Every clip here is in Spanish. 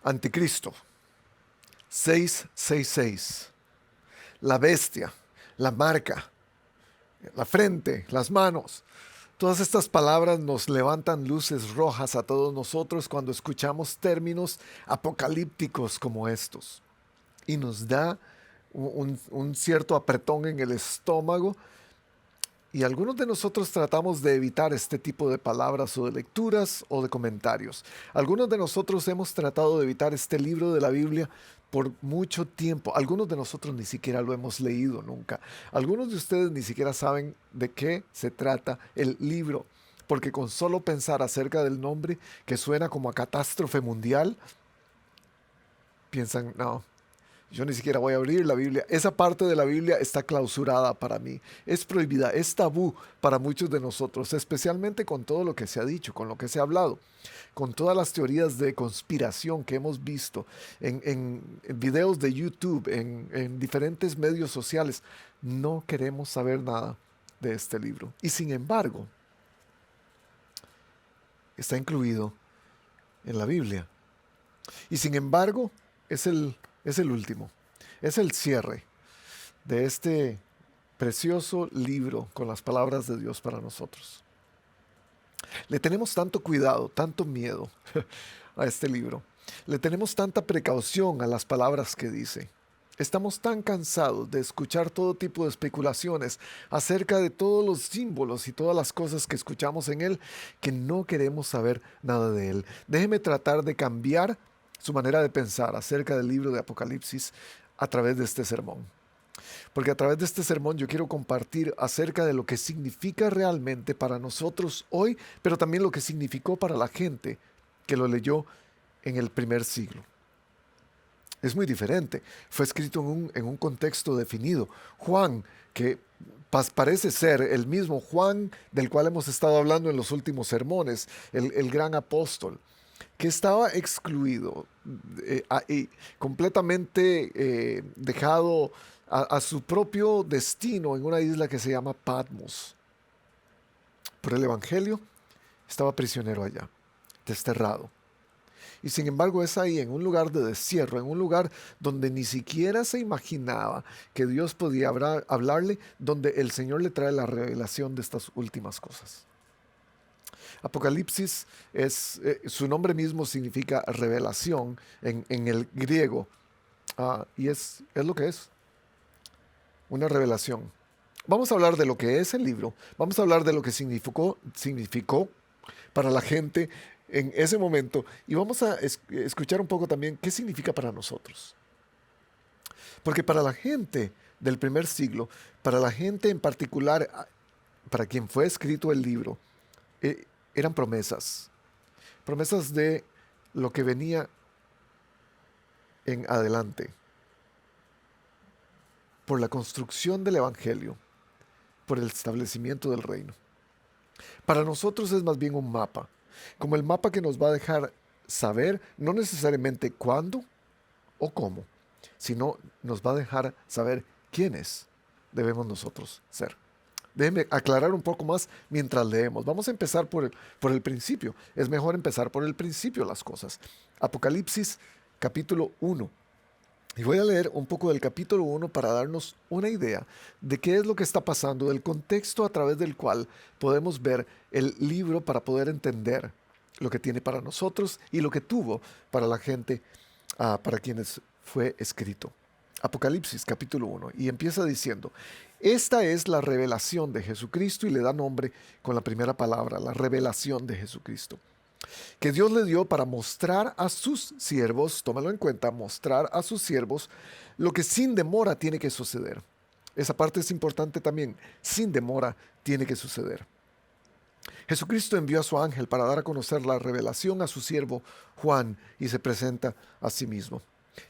Anticristo, 666. La bestia, la marca, la frente, las manos. Todas estas palabras nos levantan luces rojas a todos nosotros cuando escuchamos términos apocalípticos como estos. Y nos da un cierto apretón en el estómago. Y algunos de nosotros tratamos de evitar este tipo de palabras o de lecturas o de comentarios. Algunos de nosotros hemos tratado de evitar este libro de la Biblia por mucho tiempo. Algunos de nosotros ni siquiera lo hemos leído nunca. Algunos de ustedes ni siquiera saben de qué se trata el libro, porque con solo pensar acerca del nombre, que suena como a catástrofe mundial, piensan, no, yo ni siquiera voy a abrir la Biblia. Esa parte de la Biblia está clausurada para mí. Es prohibida, es tabú para muchos de nosotros, especialmente con todo lo que se ha dicho, con lo que se ha hablado, con todas las teorías de conspiración que hemos visto en videos de YouTube, en diferentes medios sociales. No queremos saber nada de este libro. Y sin embargo, está incluido en la Biblia. Y sin embargo, es el último. Es el cierre de este precioso libro con las palabras de Dios para nosotros. Le tenemos tanto cuidado, tanto miedo a este libro. Le tenemos tanta precaución a las palabras que dice. Estamos tan cansados de escuchar todo tipo de especulaciones acerca de todos los símbolos y todas las cosas que escuchamos en él que no queremos saber nada de él. Déjeme tratar de cambiar su manera de pensar acerca del libro de Apocalipsis a través de este sermón. Porque a través de este sermón yo quiero compartir acerca de lo que significa realmente para nosotros hoy, pero también lo que significó para la gente que lo leyó en el primer siglo. Es muy diferente. Fue escrito en un contexto definido. Juan, que parece ser el mismo Juan del cual hemos estado hablando en los últimos sermones, el gran apóstol, que estaba excluido y completamente dejado a su propio destino en una isla que se llama Patmos. Por el Evangelio estaba prisionero allá, desterrado. Y sin embargo es ahí, en un lugar de destierro, en un lugar donde ni siquiera se imaginaba que Dios podía hablarle, donde el Señor le trae la revelación de estas últimas cosas. Apocalipsis su nombre mismo significa revelación en el griego, y es lo que es, una revelación. Vamos a hablar de lo que es el libro, vamos a hablar de lo que significó para la gente en ese momento y vamos a escuchar un poco también qué significa para nosotros. Porque para la gente del primer siglo, para la gente en particular, para quien fue escrito el libro, eran promesas, promesas de lo que venía en adelante, por la construcción del Evangelio, por el establecimiento del reino. Para nosotros es más bien un mapa, como el mapa que nos va a dejar saber, no necesariamente cuándo o cómo, sino nos va a dejar saber quiénes debemos nosotros ser. Déjenme aclarar un poco más mientras leemos. Vamos a empezar por el principio. Es mejor empezar por el principio las cosas. Apocalipsis capítulo 1. Y voy a leer un poco del capítulo 1 para darnos una idea de qué es lo que está pasando, del contexto a través del cual podemos ver el libro para poder entender lo que tiene para nosotros y lo que tuvo para la gente, para quienes fue escrito. Apocalipsis capítulo 1 y empieza diciendo, esta es la revelación de Jesucristo y le da nombre con la primera palabra, la revelación de Jesucristo, que Dios le dio para mostrar a sus siervos, tómalo en cuenta, mostrar a sus siervos lo que sin demora tiene que suceder. Esa parte es importante también, sin demora tiene que suceder. Jesucristo envió a su ángel para dar a conocer la revelación a su siervo Juan y se presenta a sí mismo,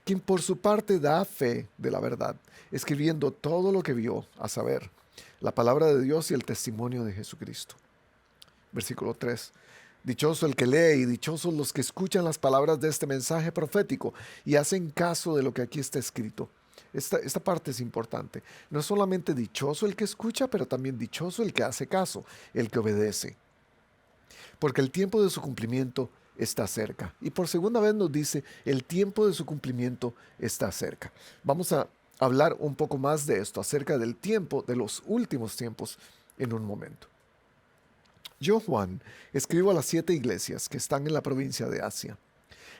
quien por su parte da fe de la verdad, escribiendo todo lo que vio, a saber, la palabra de Dios y el testimonio de Jesucristo. Versículo 3. Dichoso el que lee y dichosos los que escuchan las palabras de este mensaje profético y hacen caso de lo que aquí está escrito. Esta parte es importante. No es solamente dichoso el que escucha, pero también dichoso el que hace caso, el que obedece. Porque el tiempo de su cumplimiento está cerca. Y por segunda vez nos dice, el tiempo de su cumplimiento está cerca. Vamos a hablar un poco más de esto, acerca del tiempo, de los últimos tiempos, en un momento. Yo, Juan, escribo a las 7 iglesias que están en la provincia de Asia.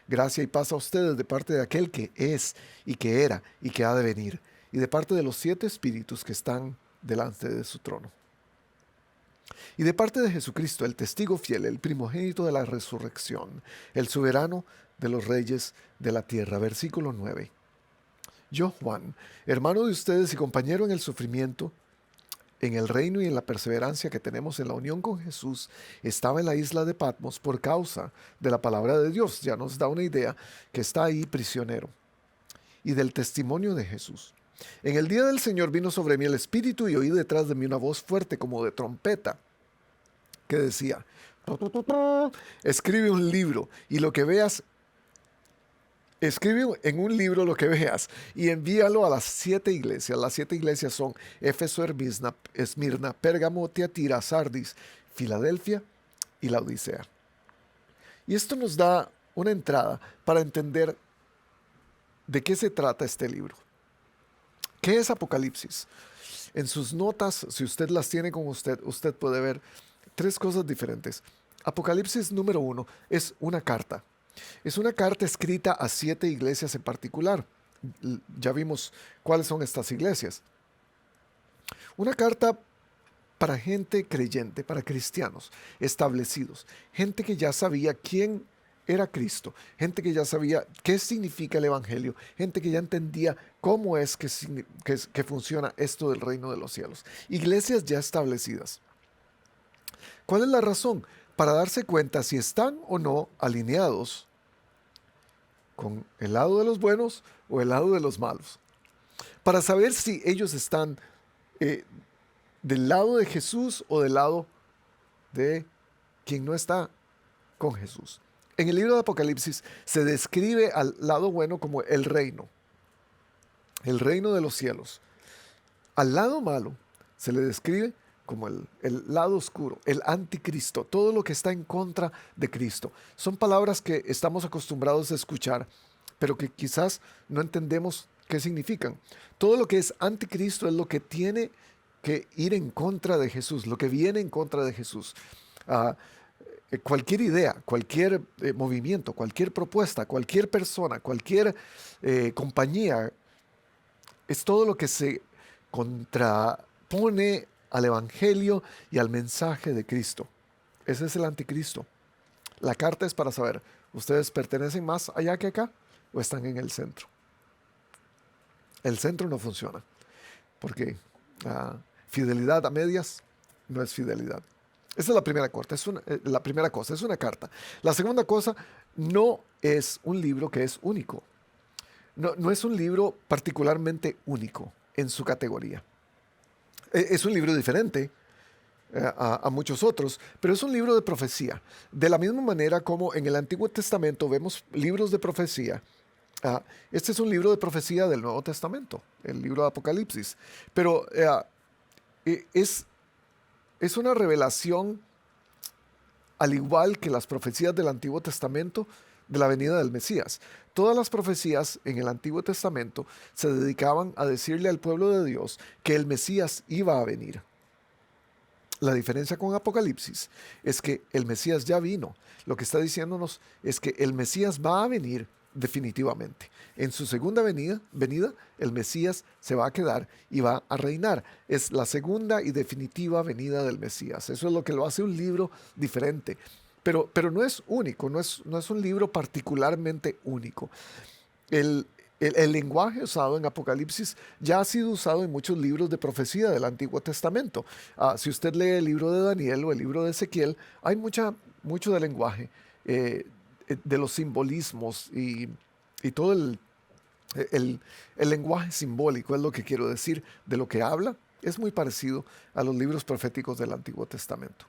Gracia y paz a ustedes de parte de aquel que es, y que era, y que ha de venir, y de parte de los 7 espíritus que están delante de su trono. Y de parte de Jesucristo, el testigo fiel, el primogénito de la resurrección, el soberano de los reyes de la tierra. Versículo 9. Yo, Juan, hermano de ustedes y compañero en el sufrimiento, en el reino y en la perseverancia que tenemos en la unión con Jesús, estaba en la isla de Patmos por causa de la palabra de Dios. Ya nos da una idea que está ahí prisionero. Y del testimonio de Jesús. En el día del Señor vino sobre mí el Espíritu y oí detrás de mí una voz fuerte como de trompeta que decía, escribe un libro y lo que veas, escribe en un libro lo que veas y envíalo a las 7 iglesias. Las 7 iglesias son Éfeso, Esmirna, Pérgamo, Tiatira, Sardis, Filadelfia y la Odisea. Y esto nos da una entrada para entender de qué se trata este libro. ¿Qué es Apocalipsis? En sus notas, si usted las tiene con usted, usted puede ver 3 cosas diferentes. Apocalipsis número 1 es una carta. Es una carta escrita a 7 iglesias en particular. Ya vimos cuáles son estas iglesias. Una carta para gente creyente, para cristianos establecidos. Gente que ya sabía quién era Cristo. Gente que ya sabía qué significa el Evangelio. Gente que ya entendía cómo es que funciona esto del reino de los cielos. Iglesias ya establecidas. ¿Cuál es la razón? Para darse cuenta si están o no alineados con el lado de los buenos o el lado de los malos. Para saber si ellos están del lado de Jesús o del lado de quien no está con Jesús. En el libro de Apocalipsis se describe al lado bueno como el reino de los cielos. Al lado malo se le describe como el lado oscuro, el anticristo, todo lo que está en contra de Cristo. Son palabras que estamos acostumbrados a escuchar, pero que quizás no entendemos qué significan. Todo lo que es anticristo es lo que tiene que ir en contra de Jesús, lo que viene en contra de Jesús. Cualquier idea, cualquier movimiento, cualquier propuesta, cualquier persona, cualquier compañía, es todo lo que se contrapone al Evangelio y al mensaje de Cristo. Ese es el anticristo. La carta es para saber, ¿ustedes pertenecen más allá que acá o están en el centro? El centro no funciona, porque fidelidad a medias no es fidelidad. Esa es la primera cosa, es una carta. La segunda cosa, no es un libro que es único. No es un libro particularmente único en su categoría. Es un libro diferente a muchos otros, pero es un libro de profecía. De la misma manera como en el Antiguo Testamento vemos libros de profecía, este es un libro de profecía del Nuevo Testamento, el libro de Apocalipsis. Pero es una revelación, al igual que las profecías del Antiguo Testamento, de la venida del Mesías. Todas las profecías en el Antiguo Testamento se dedicaban a decirle al pueblo de Dios que el Mesías iba a venir. La diferencia con Apocalipsis es que el Mesías ya vino. Lo que está diciéndonos es que el Mesías va a venir definitivamente. En su segunda venida, el Mesías se va a quedar y va a reinar. Es la segunda y definitiva venida del Mesías. Eso es lo que lo hace un libro diferente. Pero no es único, no es un libro particularmente único. El lenguaje usado en Apocalipsis ya ha sido usado en muchos libros de profecía del Antiguo Testamento. Si usted lee el libro de Daniel o el libro de Ezequiel, hay mucho de lenguaje, de los simbolismos y todo el lenguaje simbólico, es lo que quiero decir, de lo que habla, es muy parecido a los libros proféticos del Antiguo Testamento.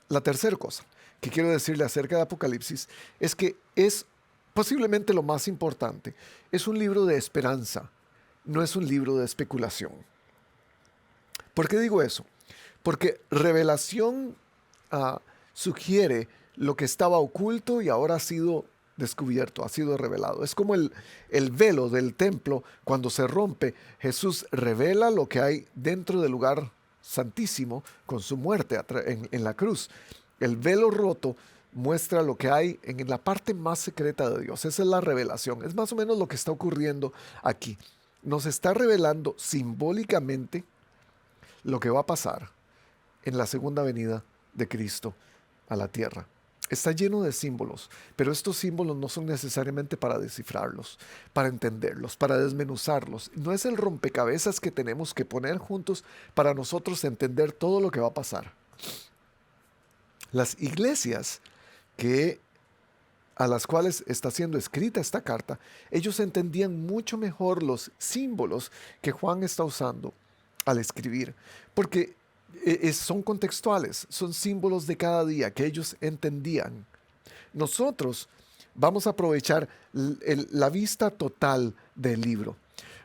La tercera cosa que quiero decirle acerca de Apocalipsis es que es posiblemente lo más importante. Es un libro de esperanza, no es un libro de especulación. ¿Por qué digo eso? Porque revelación sugiere lo que estaba oculto y ahora ha sido descubierto, ha sido revelado. Es como el velo del templo cuando se rompe. Jesús revela lo que hay dentro del lugar santísimo con su muerte en la cruz. El velo roto muestra lo que hay en la parte más secreta de Dios. Esa es la revelación. Es más o menos lo que está ocurriendo aquí. Nos está revelando simbólicamente lo que va a pasar en la segunda venida de Cristo a la tierra. Está lleno de símbolos, pero estos símbolos no son necesariamente para descifrarlos, para entenderlos, para desmenuzarlos. No es el rompecabezas que tenemos que poner juntos para nosotros entender todo lo que va a pasar. Las iglesias a las cuales está siendo escrita esta carta, ellos entendían mucho mejor los símbolos que Juan está usando al escribir, porque son contextuales, son símbolos de cada día que ellos entendían. Nosotros vamos a aprovechar la vista total del libro.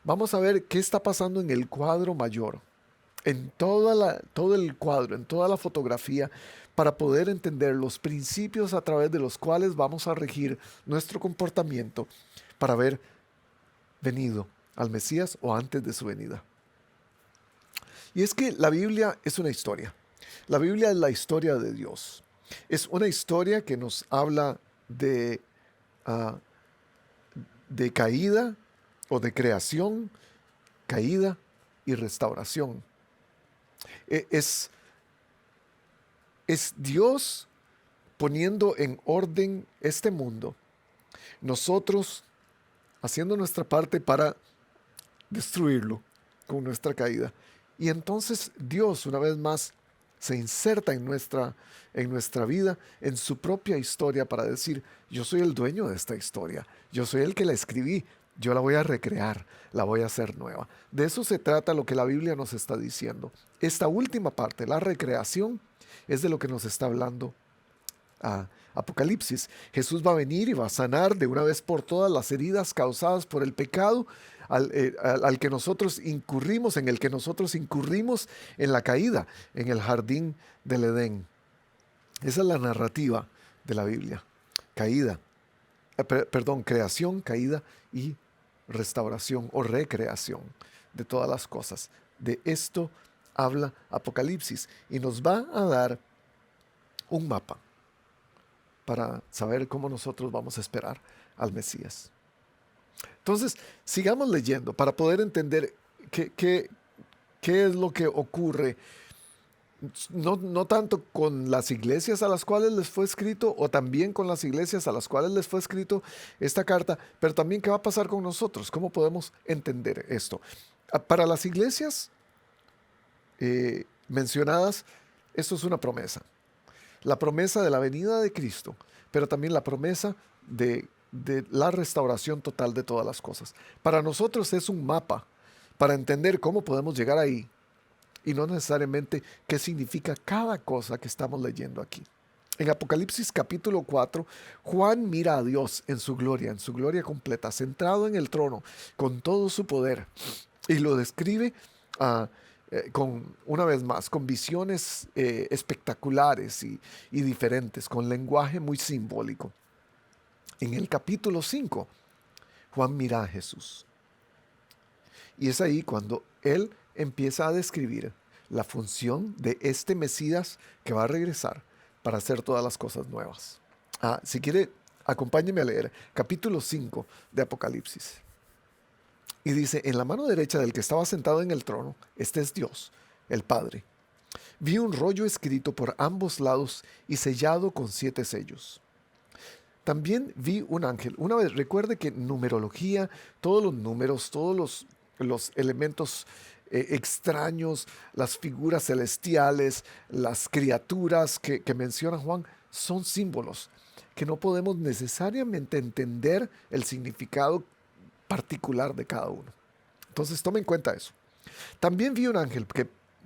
Vamos a ver qué está pasando en el cuadro mayor, en todo el cuadro, en toda la fotografía, para poder entender los principios a través de los cuales vamos a regir nuestro comportamiento para haber venido al Mesías o antes de su venida. Y es que la Biblia es una historia. La Biblia es la historia de Dios. Es una historia que nos habla uh, de caída o de creación, caída y restauración. Es Dios poniendo en orden este mundo. Nosotros haciendo nuestra parte para destruirlo con nuestra caída. Y entonces Dios, una vez más, se inserta en nuestra vida, en su propia historia para decir, yo soy el dueño de esta historia, yo soy el que la escribí, yo la voy a recrear, la voy a hacer nueva. De eso se trata lo que la Biblia nos está diciendo. Esta última parte, la recreación, es de lo que nos está hablando Apocalipsis. Jesús va a venir y va a sanar de una vez por todas las heridas causadas por el pecado al que nosotros incurrimos, en el que nosotros incurrimos en la caída, en el jardín del Edén. Esa es la narrativa de la Biblia. Creación, caída y restauración o recreación de todas las cosas. De esto habla Apocalipsis y nos va a dar un mapa para saber cómo nosotros vamos a esperar al Mesías. Entonces, sigamos leyendo para poder entender qué es lo que ocurre, no tanto con las iglesias a las cuales les fue escrito, o también con las iglesias a las cuales les fue escrito esta carta, pero también qué va a pasar con nosotros, cómo podemos entender esto. Para las iglesias mencionadas, esto es una promesa. La promesa de la venida de Cristo, pero también la promesa de la restauración total de todas las cosas. Para nosotros es un mapa para entender cómo podemos llegar ahí y no necesariamente qué significa cada cosa que estamos leyendo aquí. En Apocalipsis capítulo 4, Juan mira a Dios en su gloria completa, centrado en el trono, con todo su poder, y lo describe una vez más, con visiones espectaculares y diferentes, con lenguaje muy simbólico. En el capítulo 5, Juan mira a Jesús. Y es ahí cuando él empieza a describir la función de este Mesías que va a regresar para hacer todas las cosas nuevas. Si quiere, acompáñeme a leer capítulo 5 de Apocalipsis. Y dice, en la mano derecha del que estaba sentado en el trono, este es Dios, el Padre. Vi un rollo escrito por ambos lados y sellado con 7 sellos. También vi un ángel. Una vez, recuerde que numerología, todos los números, todos los elementos extraños, las figuras celestiales, las criaturas que menciona Juan, son símbolos que no podemos necesariamente entender el significado particular de cada uno. Entonces tome en cuenta eso. También vi un ángel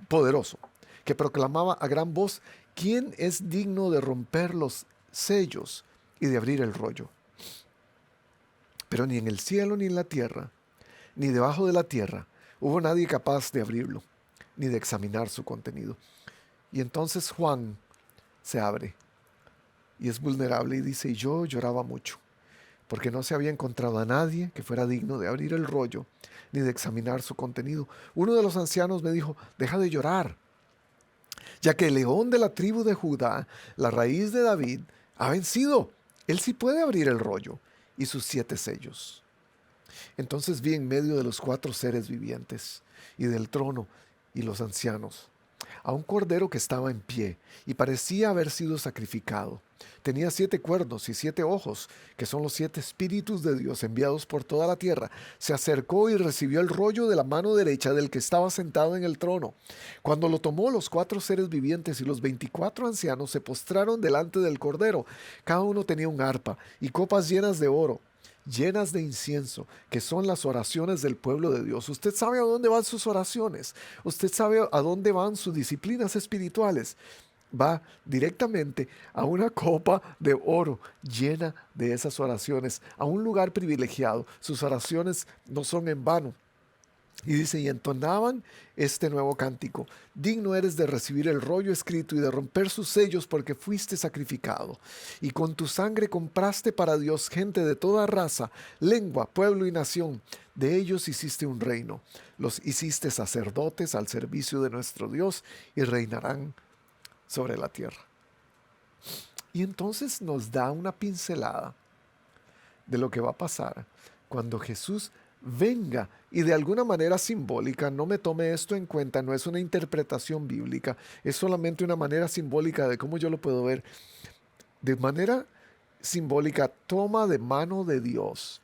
poderoso que proclamaba a gran voz, ¿quién es digno de romper los sellos y de abrir el rollo? Pero ni en el cielo ni en la tierra, ni debajo de la tierra, hubo nadie capaz de abrirlo, ni de examinar su contenido. Y entonces Juan se abre y es vulnerable y dice, y yo lloraba mucho, porque no se había encontrado a nadie que fuera digno de abrir el rollo ni de examinar su contenido. Uno de los ancianos me dijo, deja de llorar, ya que el león de la tribu de Judá, la raíz de David, ha vencido. Él sí puede abrir el rollo y sus 7 sellos. Entonces vi en medio de los 4 seres vivientes y del trono y los ancianos a un cordero que estaba en pie y parecía haber sido sacrificado. Tenía 7 cuernos y 7 ojos, que son los 7 espíritus de Dios enviados por toda la tierra. Se acercó y recibió el rollo de la mano derecha del que estaba sentado en el trono. Cuando lo tomó, los 4 seres vivientes y los 24 ancianos se postraron delante del cordero. Cada uno tenía un arpa y copas llenas de oro, llenas de incienso, que son las oraciones del pueblo de Dios. Usted sabe a dónde van sus oraciones. Usted sabe a dónde van sus disciplinas espirituales. Va directamente a una copa de oro llena de esas oraciones, a un lugar privilegiado. Sus oraciones no son en vano. Y dice, y entonaban este nuevo cántico: digno eres de recibir el rollo escrito y de romper sus sellos, porque fuiste sacrificado. Y con tu sangre compraste para Dios gente de toda raza, lengua, pueblo y nación. De ellos hiciste un reino. Los hiciste sacerdotes al servicio de nuestro Dios y reinarán sobre la tierra. Y entonces nos da una pincelada de lo que va a pasar cuando Jesús venga, y de alguna manera simbólica, no me tome esto en cuenta, no es una interpretación bíblica, es solamente una manera simbólica de cómo yo lo puedo ver. De manera simbólica, toma de mano de Dios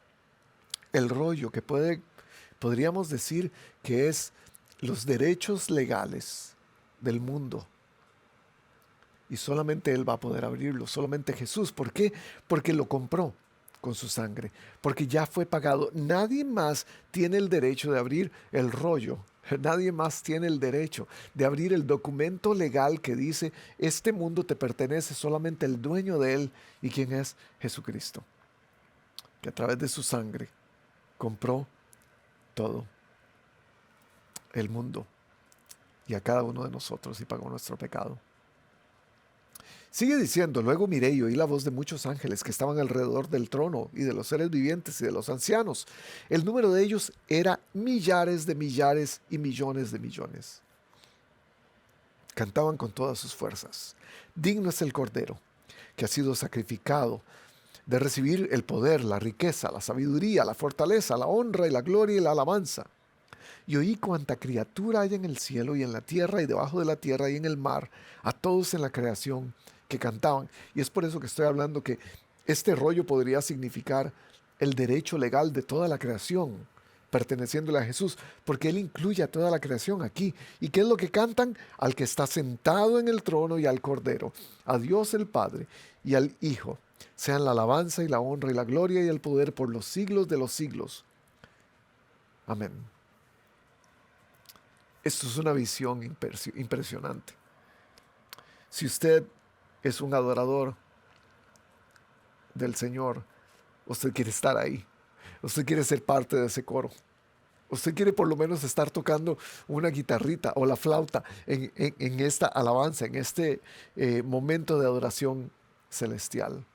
el rollo que podríamos decir que es los derechos legales del mundo. Y solamente Él va a poder abrirlo, solamente Jesús. ¿Por qué? Porque lo compró con su sangre, porque ya fue pagado. Nadie más tiene el derecho de abrir el rollo. Nadie más tiene el derecho de abrir el documento legal que dice, este mundo te pertenece, solamente el dueño de él. ¿Y quién es? Jesucristo, que a través de su sangre compró todo el mundo y a cada uno de nosotros y pagó nuestro pecado. Sigue diciendo, luego miré y oí la voz de muchos ángeles que estaban alrededor del trono y de los seres vivientes y de los ancianos. El número de ellos era millares de millares y millones de millones. Cantaban con todas sus fuerzas: digno es el Cordero que ha sido sacrificado de recibir el poder, la riqueza, la sabiduría, la fortaleza, la honra y la gloria y la alabanza. Y oí cuanta criatura hay en el cielo y en la tierra y debajo de la tierra y en el mar, a todos en la creación que cantaban. Y es por eso que estoy hablando que este rollo podría significar el derecho legal de toda la creación, perteneciéndole a Jesús, porque Él incluye a toda la creación aquí. ¿Y qué es lo que cantan? Al que está sentado en el trono y al Cordero, a Dios el Padre y al Hijo, sean la alabanza y la honra y la gloria y el poder por los siglos de los siglos. Amén. Esto es una visión impresionante. Si usted es un adorador del Señor, usted quiere estar ahí. Usted quiere ser parte de ese coro. Usted quiere por lo menos estar tocando una guitarrita o la flauta en esta alabanza, en este momento de adoración celestial.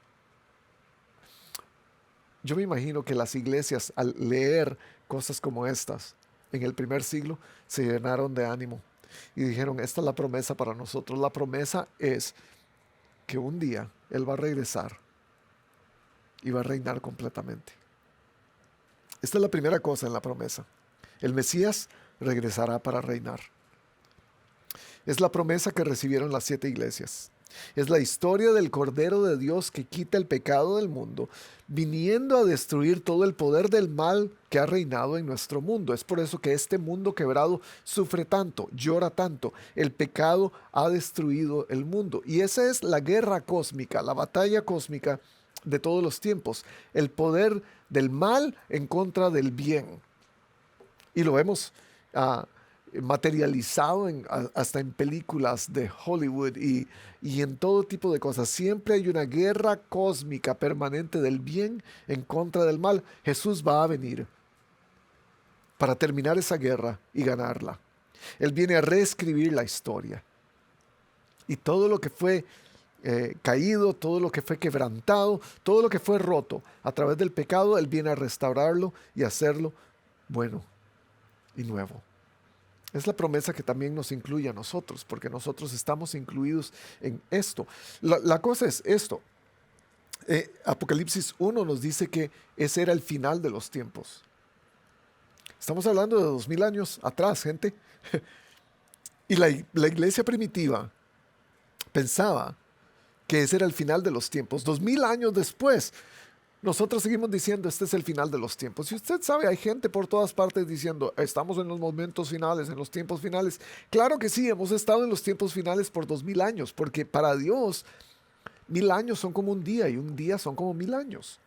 Yo me imagino que las iglesias, al leer cosas como estas en el primer siglo, se llenaron de ánimo y dijeron, esta es la promesa para nosotros. La promesa es que un día Él va a regresar y va a reinar completamente. Esta es la primera cosa en la promesa. El Mesías regresará para reinar. Es la promesa que recibieron las 7 iglesias. Es la historia del Cordero de Dios que quita el pecado del mundo, viniendo a destruir todo el poder del mal que ha reinado en nuestro mundo. Es por eso que este mundo quebrado sufre tanto, llora tanto. El pecado ha destruido el mundo. Y esa es la guerra cósmica, la batalla cósmica de todos los tiempos. El poder del mal en contra del bien. Y lo vemos materializado hasta en películas de Hollywood y en todo tipo de cosas. Siempre hay una guerra cósmica permanente del bien en contra del mal. Jesús va a venir para terminar esa guerra y ganarla. Él viene a reescribir la historia. Y todo lo que fue caído, todo lo que fue quebrantado, todo lo que fue roto a través del pecado, Él viene a restaurarlo y hacerlo bueno y nuevo. Es la promesa que también nos incluye a nosotros, porque nosotros estamos incluidos en esto. La cosa es esto. Apocalipsis 1 nos dice que ese era el final de los tiempos. Estamos hablando de 2000 años atrás, gente. Y la iglesia primitiva pensaba que ese era el final de los tiempos. 2000 años después, nosotros seguimos diciendo, este es el final de los tiempos. Y usted sabe, hay gente por todas partes diciendo, estamos en los momentos finales, en los tiempos finales. Claro que sí, hemos estado en los tiempos finales por 2000 años, porque para Dios 1000 años son como un día y un día son como 1000 años.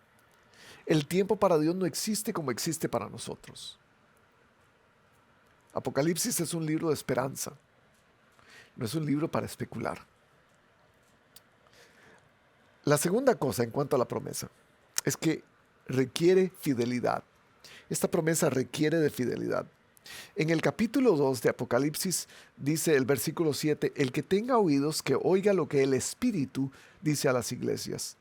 El tiempo para Dios no existe como existe para nosotros. Apocalipsis es un libro de esperanza, no es un libro para especular. La segunda cosa en cuanto a la promesa es que requiere fidelidad. Esta promesa requiere de fidelidad. En el capítulo 2 de Apocalipsis dice el versículo 7, el que tenga oídos que oiga lo que el Espíritu dice a las iglesias.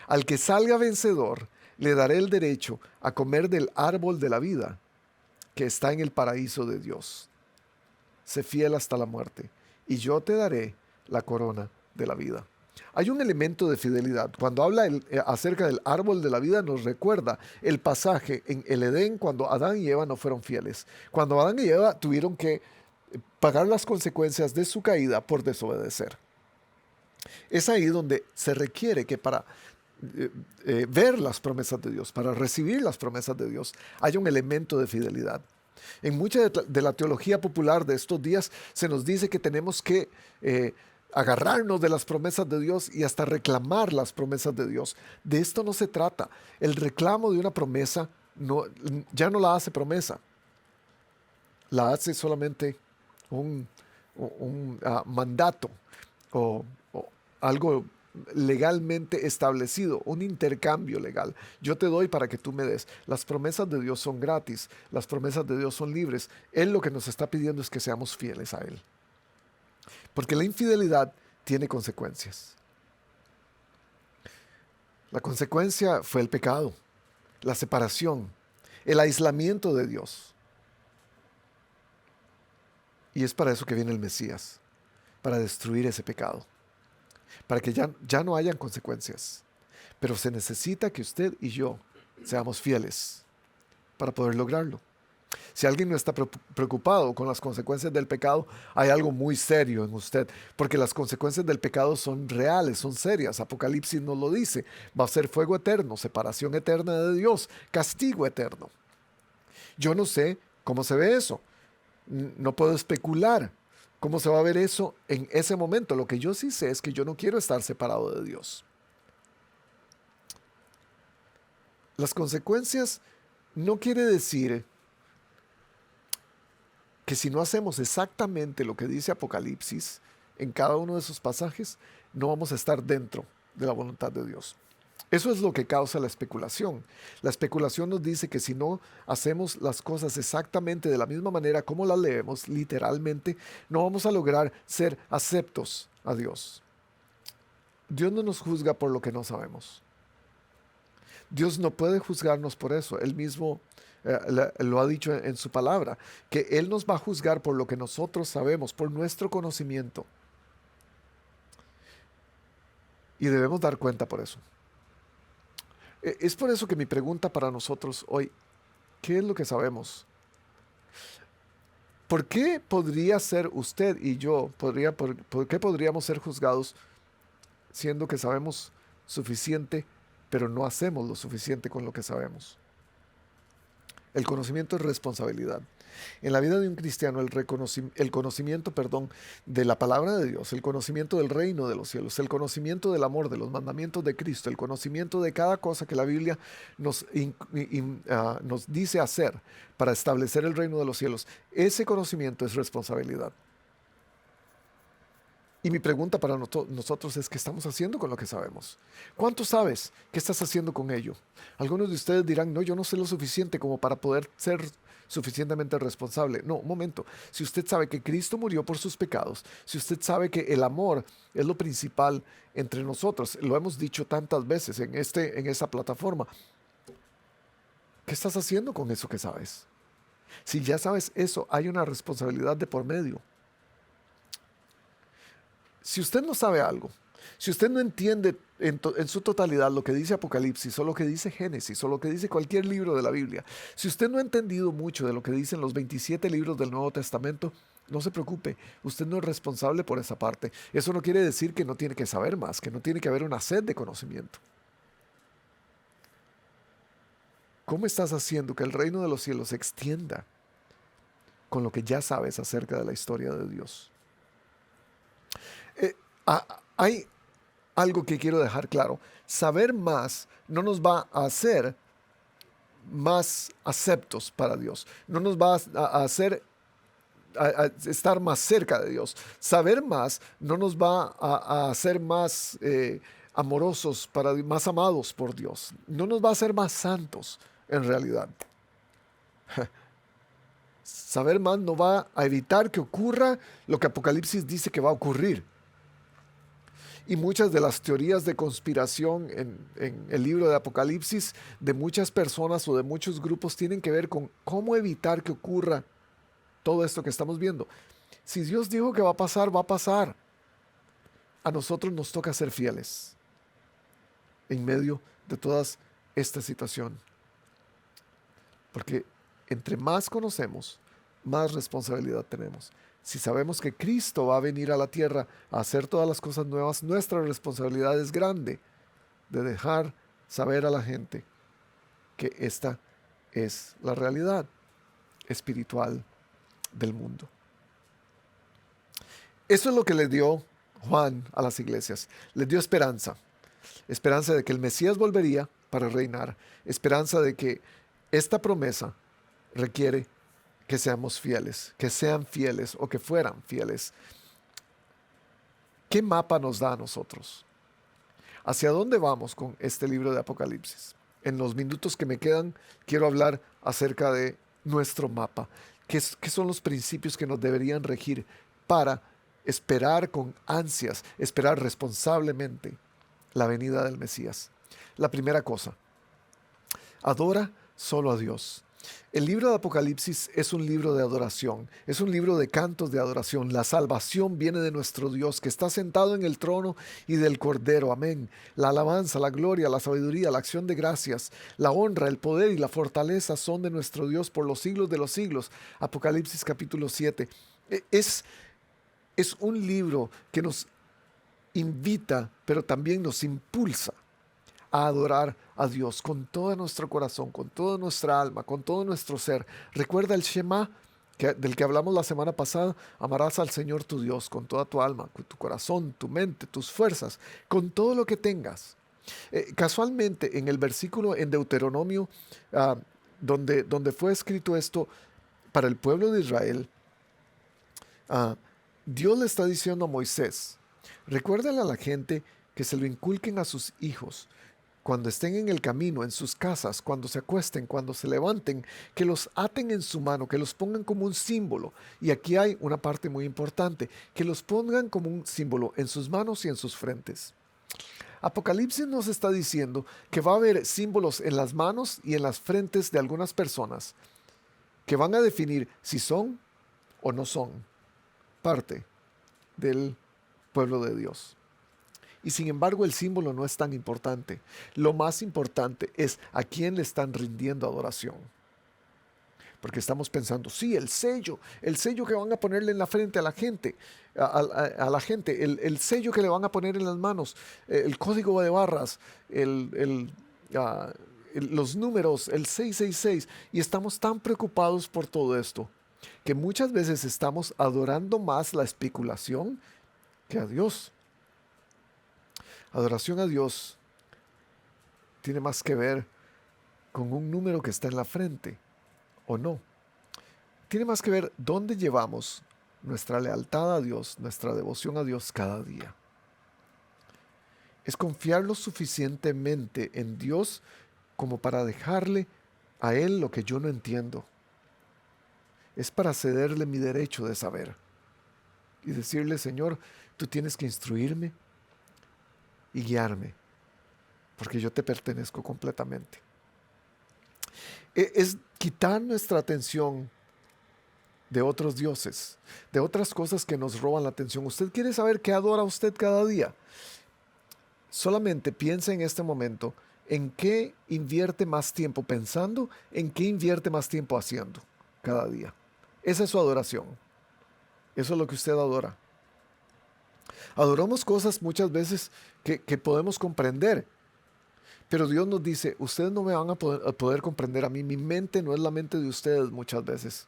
Al que salga vencedor, le daré el derecho a comer del árbol de la vida que está en el paraíso de Dios. Sé fiel hasta la muerte, y yo te daré la corona de la vida. Hay un elemento de fidelidad. Cuando habla acerca del árbol de la vida, nos recuerda el pasaje en el Edén cuando Adán y Eva no fueron fieles. Cuando Adán y Eva tuvieron que pagar las consecuencias de su caída por desobedecer. Es ahí donde se requiere que para ver las promesas de Dios, para recibir las promesas de Dios, haya un elemento de fidelidad. En mucha de la teología popular de estos días se nos dice que tenemos que agarrarnos de las promesas de Dios y hasta reclamar las promesas de Dios. De esto no se trata. El reclamo de una promesa ya no la hace promesa. La hace solamente un mandato o algo legalmente establecido, un intercambio legal. Yo te doy para que tú me des. Las promesas de Dios son gratis, las promesas de Dios son libres. Él lo que nos está pidiendo es que seamos fieles a Él. Porque la infidelidad tiene consecuencias. La consecuencia fue el pecado, la separación, el aislamiento de Dios. Y es para eso que viene el Mesías, para destruir ese pecado, para que ya no hayan consecuencias. Pero se necesita que usted y yo seamos fieles para poder lograrlo. Si alguien no está preocupado con las consecuencias del pecado, hay algo muy serio en usted, porque las consecuencias del pecado son reales, son serias. Apocalipsis nos lo dice. Va a ser fuego eterno, separación eterna de Dios, castigo eterno. Yo no sé cómo se ve eso. No puedo especular cómo se va a ver eso en ese momento. Lo que yo sí sé es que yo no quiero estar separado de Dios. Las consecuencias no quiere decir que si no hacemos exactamente lo que dice Apocalipsis en cada uno de esos pasajes, no vamos a estar dentro de la voluntad de Dios. Eso es lo que causa la especulación. La especulación nos dice que si no hacemos las cosas exactamente de la misma manera como las leemos, literalmente, no vamos a lograr ser aceptos a Dios. Dios no nos juzga por lo que no sabemos. Dios no puede juzgarnos por eso. Él mismo lo ha dicho en su palabra, que Él nos va a juzgar por lo que nosotros sabemos, por nuestro conocimiento. Y debemos dar cuenta por eso. Es por eso que mi pregunta para nosotros hoy, ¿qué es lo que sabemos? ¿Por qué podría ser usted y yo, por qué podríamos ser juzgados siendo que sabemos suficiente, pero no hacemos lo suficiente con lo que sabemos? El conocimiento es responsabilidad. En la vida de un cristiano, el conocimiento de la palabra de Dios, el conocimiento del reino de los cielos, el conocimiento del amor, de los mandamientos de Cristo, el conocimiento de cada cosa que la Biblia nos dice hacer para establecer el reino de los cielos, ese conocimiento es responsabilidad. Y mi pregunta para nosotros es, ¿qué estamos haciendo con lo que sabemos? ¿Cuánto sabes? ¿Qué estás haciendo con ello? Algunos de ustedes dirán, no, yo no sé lo suficiente como para poder ser suficientemente responsable. No, un momento. Si usted sabe que Cristo murió por sus pecados, si usted sabe que el amor es lo principal entre nosotros, lo hemos dicho tantas veces en esta plataforma, ¿qué estás haciendo con eso que sabes? Si ya sabes eso, hay una responsabilidad de por medio. Si usted no sabe algo, si usted no entiende en su totalidad lo que dice Apocalipsis o lo que dice Génesis o lo que dice cualquier libro de la Biblia, si usted no ha entendido mucho de lo que dicen los 27 libros del Nuevo Testamento, no se preocupe, usted no es responsable por esa parte. Eso no quiere decir que no tiene que saber más, que no tiene que haber una sed de conocimiento. ¿Cómo estás haciendo que el reino de los cielos se extienda con lo que ya sabes acerca de la historia de Dios? Hay algo que quiero dejar claro. Saber más no nos va a hacer más aceptos para Dios. No nos va a hacer a estar más cerca de Dios. Saber más no nos va a hacer más amorosos, más amados por Dios. No nos va a hacer más santos en realidad. Saber más no va a evitar que ocurra lo que Apocalipsis dice que va a ocurrir. Y muchas de las teorías de conspiración en el libro de Apocalipsis de muchas personas o de muchos grupos tienen que ver con cómo evitar que ocurra todo esto que estamos viendo. Si Dios dijo que va a pasar, va a pasar. A nosotros nos toca ser fieles en medio de toda esta situación. Porque entre más conocemos, más responsabilidad tenemos. Si sabemos que Cristo va a venir a la tierra a hacer todas las cosas nuevas, nuestra responsabilidad es grande de dejar saber a la gente que esta es la realidad espiritual del mundo. Eso es lo que le dio Juan a las iglesias. Les dio esperanza. Esperanza de que el Mesías volvería para reinar. Esperanza de que esta promesa requiere que seamos fieles, que sean fieles o que fueran fieles. ¿Qué mapa nos da a nosotros? ¿Hacia dónde vamos con este libro de Apocalipsis? En los minutos que me quedan, quiero hablar acerca de nuestro mapa. ¿Qué son los principios que nos deberían regir para esperar con ansias, esperar responsablemente la venida del Mesías? La primera cosa, adora solo a Dios. El libro de Apocalipsis es un libro de adoración, es un libro de cantos de adoración. La salvación viene de nuestro Dios que está sentado en el trono y del Cordero. Amén. La alabanza, la gloria, la sabiduría, la acción de gracias, la honra, el poder y la fortaleza son de nuestro Dios por los siglos de los siglos. Apocalipsis capítulo 7. Es un libro que nos invita, pero también nos impulsa a adorar a Dios con todo nuestro corazón, con toda nuestra alma, con todo nuestro ser. Recuerda el Shema del que hablamos la semana pasada. Amarás al Señor tu Dios con toda tu alma, con tu corazón, tu mente, tus fuerzas, con todo lo que tengas. Casualmente, en el versículo en Deuteronomio, donde fue escrito esto para el pueblo de Israel, Dios le está diciendo a Moisés, recuérdale a la gente que se lo inculquen a sus hijos, cuando estén en el camino, en sus casas, cuando se acuesten, cuando se levanten, que los aten en su mano, que los pongan como un símbolo. Y aquí hay una parte muy importante, que los pongan como un símbolo en sus manos y en sus frentes. Apocalipsis nos está diciendo que va a haber símbolos en las manos y en las frentes de algunas personas que van a definir si son o no son parte del pueblo de Dios. Y sin embargo el símbolo no es tan importante. Lo más importante es a quién le están rindiendo adoración. Porque estamos pensando, sí, el sello que van a ponerle en la frente a la gente, el sello que le van a poner en las manos, el código de barras, los números, el 666, y estamos tan preocupados por todo esto, que muchas veces estamos adorando más la especulación que a Dios. Adoración a Dios tiene más que ver con un número que está en la frente o no. Tiene más que ver dónde llevamos nuestra lealtad a Dios, nuestra devoción a Dios cada día. Es confiar lo suficientemente en Dios como para dejarle a Él lo que yo no entiendo. Es para cederle mi derecho de saber y decirle, Señor, tú tienes que instruirme y guiarme, porque yo te pertenezco completamente. Es quitar nuestra atención de otros dioses, de otras cosas que nos roban la atención. ¿Usted quiere saber qué adora usted cada día? Solamente piensa en este momento en qué invierte más tiempo pensando, en qué invierte más tiempo haciendo cada día. Esa es su adoración. Eso es lo que usted adora. Adoramos cosas muchas veces que podemos comprender, pero Dios nos dice, ustedes no me van a poder comprender a mí. Mi mente no es la mente de ustedes muchas veces.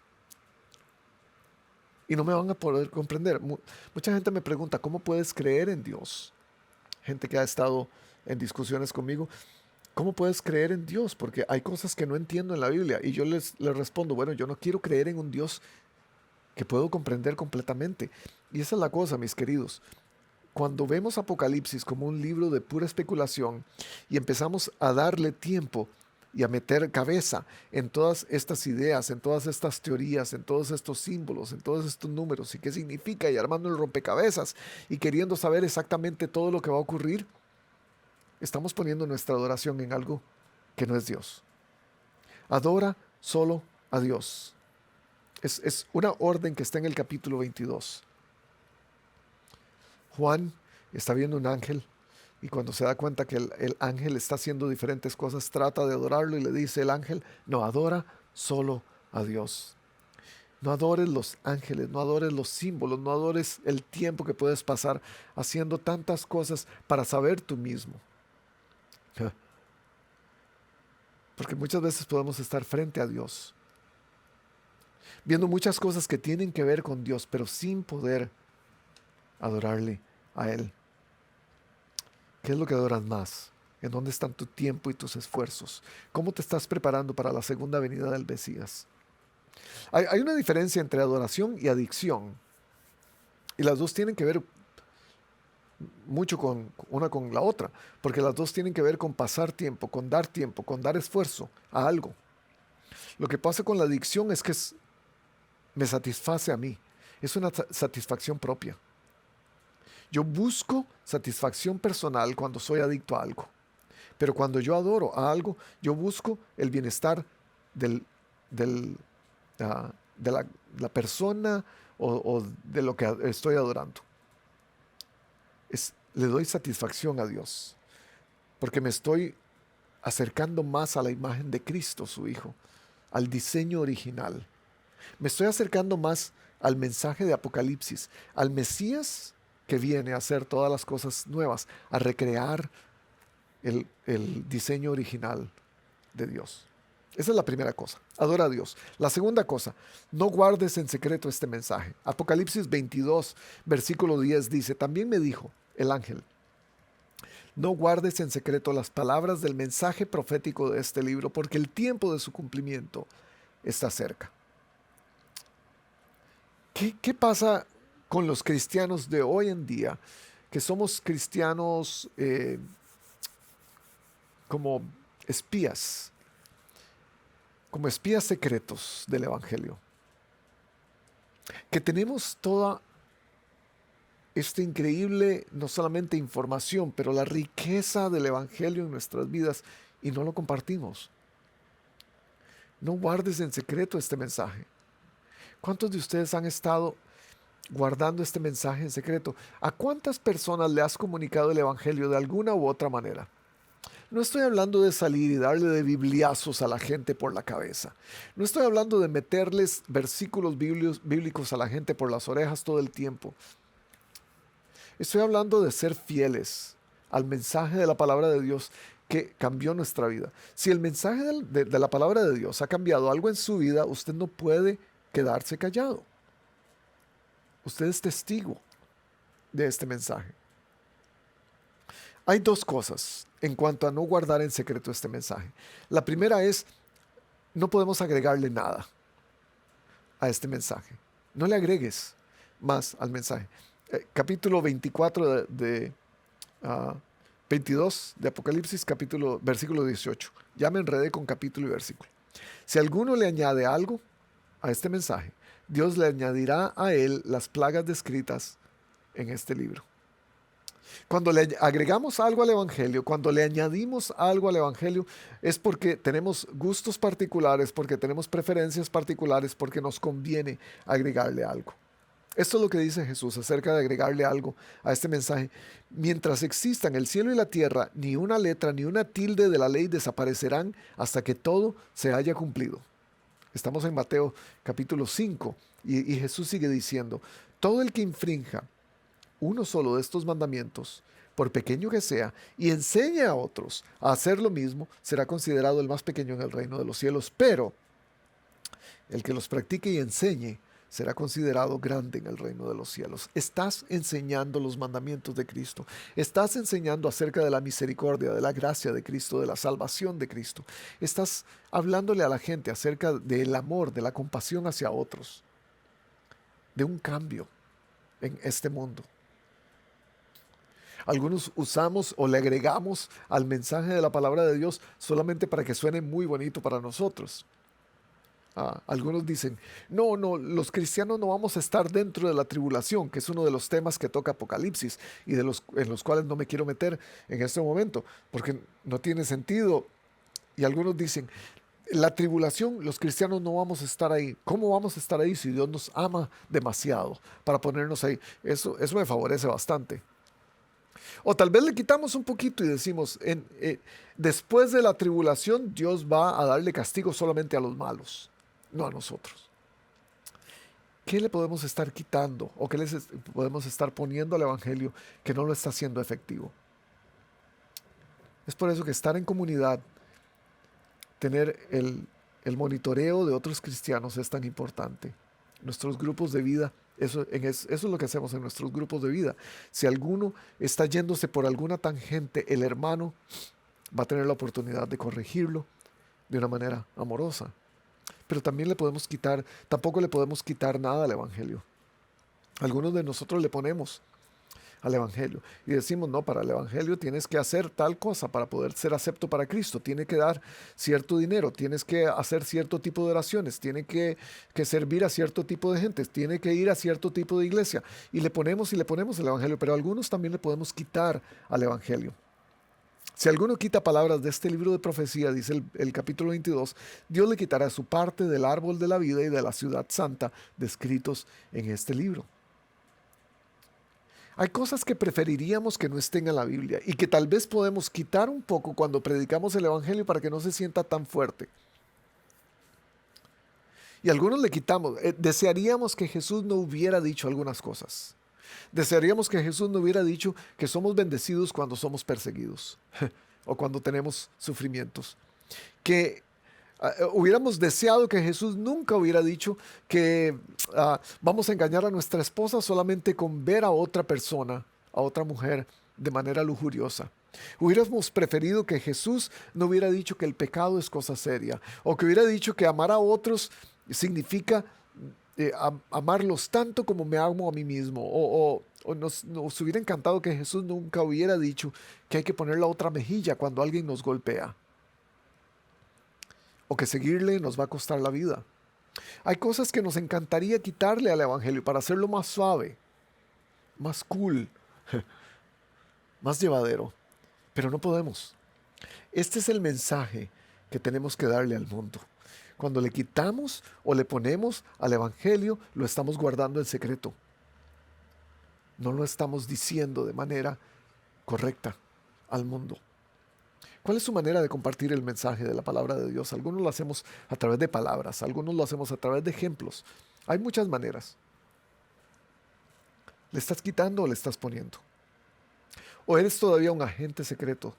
Y no me van a poder comprender. Mucha gente me pregunta, ¿cómo puedes creer en Dios? Gente que ha estado en discusiones conmigo, ¿cómo puedes creer en Dios? Porque hay cosas que no entiendo en la Biblia. Y yo les respondo, bueno, yo no quiero creer en un Dios que puedo comprender completamente. Y esa es la cosa, mis queridos. Cuando vemos Apocalipsis como un libro de pura especulación y empezamos a darle tiempo y a meter cabeza en todas estas ideas, en todas estas teorías, en todos estos símbolos, en todos estos números y qué significa y armando el rompecabezas y queriendo saber exactamente todo lo que va a ocurrir, estamos poniendo nuestra adoración en algo que no es Dios. Adora solo a Dios. Es una orden que está en el capítulo 22. Juan está viendo un ángel y cuando se da cuenta que el ángel está haciendo diferentes cosas, trata de adorarlo y le dice el ángel, no, adora solo a Dios. No adores los ángeles, no adores los símbolos, no adores el tiempo que puedes pasar haciendo tantas cosas para saber tú mismo. Porque muchas veces podemos estar frente a Dios, viendo muchas cosas que tienen que ver con Dios, pero sin poder adorarle a Él. ¿Qué es lo que adoras más? ¿En dónde están tu tiempo y tus esfuerzos? ¿Cómo te estás preparando para la segunda venida del Mesías? Hay una diferencia entre adoración y adicción. Y las dos tienen que ver mucho con una con la otra. Porque las dos tienen que ver con pasar tiempo, con dar esfuerzo a algo. Lo que pasa con la adicción es que me satisface a mí. Es una satisfacción propia. Yo busco satisfacción personal cuando soy adicto a algo. Pero cuando yo adoro a algo, yo busco el bienestar del, de la persona o de lo que estoy adorando. Le doy satisfacción a Dios porque me estoy acercando más a la imagen de Cristo, su Hijo, al diseño original. Me estoy acercando más al mensaje de Apocalipsis, al Mesías que viene a hacer todas las cosas nuevas, a recrear el diseño original de Dios. Esa es la primera cosa, adora a Dios. La segunda cosa, no guardes en secreto este mensaje. Apocalipsis 22, versículo 10 dice, también me dijo el ángel, no guardes en secreto las palabras del mensaje profético de este libro, porque el tiempo de su cumplimiento está cerca. ¿Qué pasa con los cristianos de hoy en día? Que somos cristianos como espías secretos del Evangelio. Que tenemos toda esta increíble, no solamente información, pero la riqueza del Evangelio en nuestras vidas y no lo compartimos. No guardes en secreto este mensaje. ¿Cuántos de ustedes han estado guardando este mensaje en secreto? ¿A cuántas personas le has comunicado el Evangelio de alguna u otra manera? No estoy hablando de salir y darle de bibliazos a la gente por la cabeza. No estoy hablando de meterles versículos bíblicos a la gente por las orejas todo el tiempo. Estoy hablando de ser fieles al mensaje de la palabra de Dios que cambió nuestra vida. Si el mensaje de la palabra de Dios ha cambiado algo en su vida, usted no puede quedarse callado. Usted es testigo de este mensaje. Hay dos cosas en cuanto a no guardar en secreto este mensaje. La primera es, no podemos agregarle nada a este mensaje. No le agregues. más al mensaje. Capítulo 24 ah, 22 de Apocalipsis, versículo 18. Ya me enredé con capítulo y versículo. Si alguno le añade algo a este mensaje, Dios le añadirá a él las plagas descritas en este libro. Cuando le agregamos algo al Evangelio, cuando le añadimos algo al Evangelio, es porque tenemos gustos particulares, porque tenemos preferencias particulares, porque nos conviene agregarle algo. Esto es lo que dice Jesús acerca de agregarle algo a este mensaje. Mientras existan el cielo y la tierra, ni una letra ni una tilde de la ley desaparecerán hasta que todo se haya cumplido. Estamos en Mateo capítulo 5 y Jesús sigue diciendo, todo el que infrinja uno solo de estos mandamientos, por pequeño que sea, y enseñe a otros a hacer lo mismo, será considerado el más pequeño en el reino de los cielos. Pero el que los practique y enseñe será considerado grande en el reino de los cielos. Estás enseñando los mandamientos de Cristo. Estás enseñando acerca de la misericordia, de la gracia de Cristo, de la salvación de Cristo. Estás hablándole a la gente acerca del amor, de la compasión hacia otros, de un cambio en este mundo. Algunos usamos o le agregamos al mensaje de la palabra de Dios solamente para que suene muy bonito para nosotros. Algunos dicen, no, los cristianos no vamos a estar dentro de la tribulación, que es uno de los temas que toca Apocalipsis y en los cuales no me quiero meter en este momento, porque no tiene sentido. Y algunos dicen, la tribulación, los cristianos no vamos a estar ahí. ¿Cómo vamos a estar ahí si Dios nos ama demasiado para ponernos ahí? Eso me favorece bastante. O tal vez le quitamos un poquito y decimos, después de la tribulación, Dios va a darle castigo solamente a los malos, no a nosotros. ¿Qué le podemos estar quitando o qué podemos estar poniendo al Evangelio que no lo está haciendo efectivo? Es por eso que estar en comunidad, tener el monitoreo de otros cristianos es tan importante. Nuestros grupos de vida, eso es lo que hacemos en nuestros grupos de vida. Si alguno está yéndose por alguna tangente, el hermano va a tener la oportunidad de corregirlo de una manera amorosa. Pero también tampoco le podemos quitar nada al Evangelio. Algunos de nosotros le ponemos al Evangelio y decimos, no, para el Evangelio tienes que hacer tal cosa para poder ser acepto para Cristo, tiene que dar cierto dinero, tienes que hacer cierto tipo de oraciones, tiene que servir a cierto tipo de gente, tiene que ir a cierto tipo de iglesia, y le ponemos el Evangelio, pero a algunos también le podemos quitar al Evangelio. Si alguno quita palabras de este libro de profecía, dice el capítulo 22, Dios le quitará su parte del árbol de la vida y de la ciudad santa descritos en este libro. Hay cosas que preferiríamos que no estén en la Biblia y que tal vez podemos quitar un poco cuando predicamos el Evangelio para que no se sienta tan fuerte. Y algunos le quitamos. Desearíamos que Jesús no hubiera dicho algunas cosas. Desearíamos que Jesús no hubiera dicho que somos bendecidos cuando somos perseguidos o cuando tenemos sufrimientos. Que hubiéramos deseado que Jesús nunca hubiera dicho que vamos a engañar a nuestra esposa solamente con ver a otra persona, a otra mujer, de manera lujuriosa. Hubiéramos preferido que Jesús no hubiera dicho que el pecado es cosa seria, o que hubiera dicho que amar a otros significa amarlos tanto como me amo a mí mismo, o nos hubiera encantado que Jesús nunca hubiera dicho que hay que poner la otra mejilla cuando alguien nos golpea, o que seguirle nos va a costar la vida. Hay cosas que nos encantaría quitarle al Evangelio para hacerlo más suave, más cool, más llevadero, pero no podemos. Este es el mensaje que tenemos que darle al mundo. Cuando le quitamos o le ponemos al Evangelio, lo estamos guardando en secreto. No lo estamos diciendo de manera correcta al mundo. ¿Cuál es su manera de compartir el mensaje de la palabra de Dios? Algunos lo hacemos a través de palabras, algunos lo hacemos a través de ejemplos. Hay muchas maneras. ¿Le estás quitando o le estás poniendo? ¿O eres todavía un agente secreto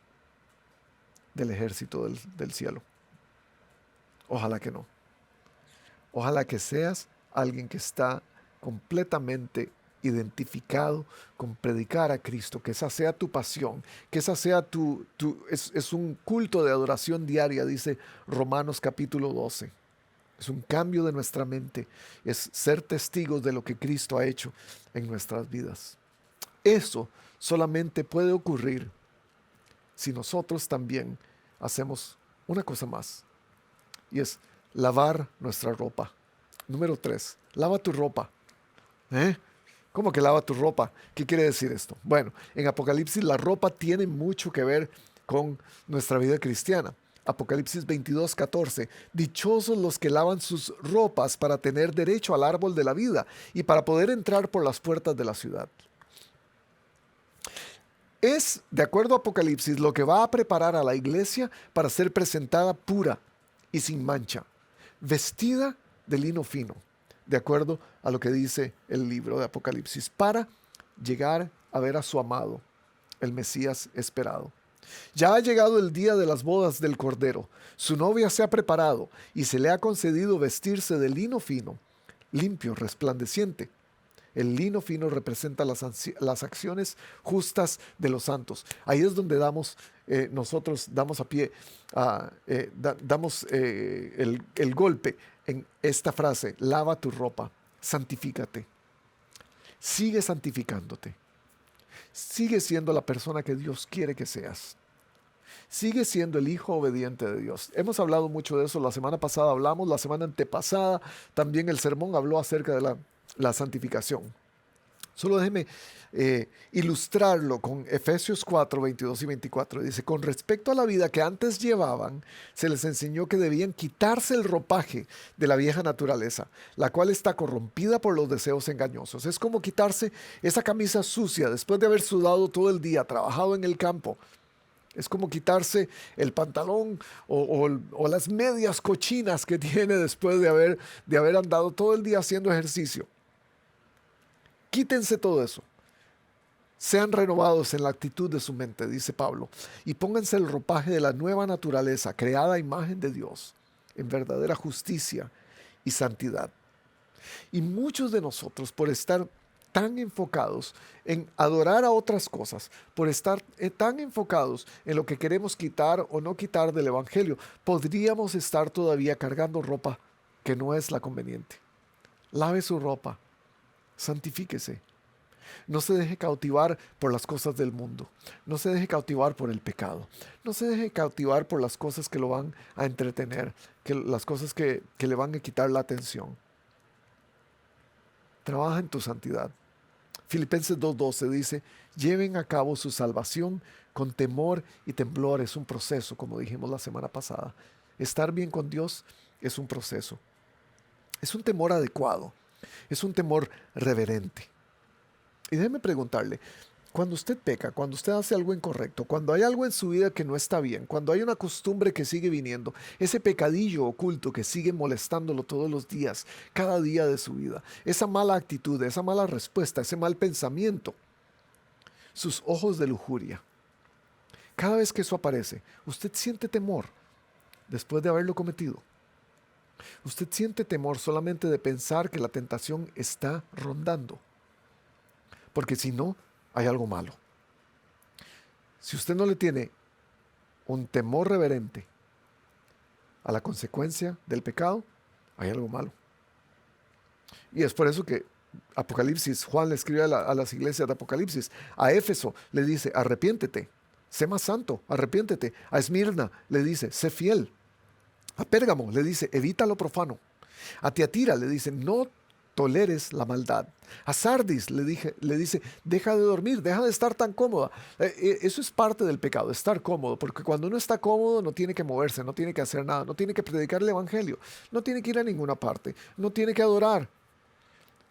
del ejército del cielo? Ojalá que no. Ojalá que seas alguien que está completamente identificado con predicar a Cristo, que esa sea tu pasión, que esa sea es un culto de adoración diaria, dice Romanos capítulo 12. Es un cambio de nuestra mente. Es ser testigos de lo que Cristo ha hecho en nuestras vidas. Eso solamente puede ocurrir si nosotros también hacemos una cosa más. Y es lavar nuestra ropa. Número 3, lava tu ropa. ¿Eh? ¿Cómo que lava tu ropa? ¿Qué quiere decir esto? Bueno, en Apocalipsis la ropa tiene mucho que ver con nuestra vida cristiana. Apocalipsis 22:14. Dichosos los que lavan sus ropas para tener derecho al árbol de la vida y para poder entrar por las puertas de la ciudad. Es, de acuerdo a Apocalipsis, lo que va a preparar a la iglesia para ser presentada pura y sin mancha, vestida de lino fino, de acuerdo a lo que dice el libro de Apocalipsis, para llegar a ver a su amado, el Mesías esperado. Ya ha llegado el día de las bodas del Cordero. Su novia se ha preparado y se le ha concedido vestirse de lino fino, limpio, resplandeciente. El lino fino representa las acciones justas de los santos. Ahí es donde nosotros damos a pie, damos el golpe en esta frase: lava tu ropa, santifícate. Sigue santificándote. Sigue siendo la persona que Dios quiere que seas. Sigue siendo el hijo obediente de Dios. Hemos hablado mucho de eso. La semana pasada hablamos, la semana antepasada también el sermón habló acerca de la santificación. Solo déjeme ilustrarlo con Efesios 4, 22 y 24. Dice: con respecto a la vida que antes llevaban, se les enseñó que debían quitarse el ropaje de la vieja naturaleza, la cual está corrompida por los deseos engañosos. Es como quitarse esa camisa sucia después de haber sudado todo el día, trabajado en el campo. Es como quitarse el pantalón o las medias cochinas que tiene después de haber andado todo el día haciendo ejercicio. Quítense todo eso. Sean renovados en la actitud de su mente, dice Pablo, y pónganse el ropaje de la nueva naturaleza, creada a imagen de Dios, en verdadera justicia y santidad. Y muchos de nosotros, por estar tan enfocados en adorar a otras cosas, por estar tan enfocados en lo que queremos quitar o no quitar del Evangelio, podríamos estar todavía cargando ropa que no es la conveniente. Lave su ropa. Santifíquese. No se deje cautivar por las cosas del mundo. No se deje cautivar por el pecado. No se deje cautivar por las cosas que lo van a entretener, las cosas que le van a quitar la atención. Trabaja en tu santidad. Filipenses 2:12 dice: lleven a cabo su salvación con temor y temblor. Es un proceso, como dijimos la semana pasada. Estar bien con Dios es un proceso. Es un temor adecuado. Es un temor reverente. Y déjeme preguntarle, cuando usted peca, cuando usted hace algo incorrecto, cuando hay algo en su vida que no está bien, cuando hay una costumbre que sigue viniendo, ese pecadillo oculto que sigue molestándolo todos los días, cada día de su vida, esa mala actitud, esa mala respuesta, ese mal pensamiento, sus ojos de lujuria, cada vez que eso aparece, usted siente temor después de haberlo cometido. Usted siente temor solamente de pensar que la tentación está rondando. Porque si no, hay algo malo. Si usted no le tiene un temor reverente a la consecuencia del pecado, hay algo malo. Y es por eso que Apocalipsis, Juan le escribe a las iglesias de Apocalipsis. A Éfeso le dice: arrepiéntete, sé más santo, arrepiéntete. A Esmirna le dice: sé fiel. A Pérgamo le dice: evita lo profano. A Tiatira le dice: no toleres la maldad. A Sardis le dice: deja de dormir, deja de estar tan cómoda. Eso es parte del pecado, estar cómodo, porque cuando uno está cómodo no tiene que moverse, no tiene que hacer nada, no tiene que predicar el evangelio, no tiene que ir a ninguna parte, no tiene que adorar.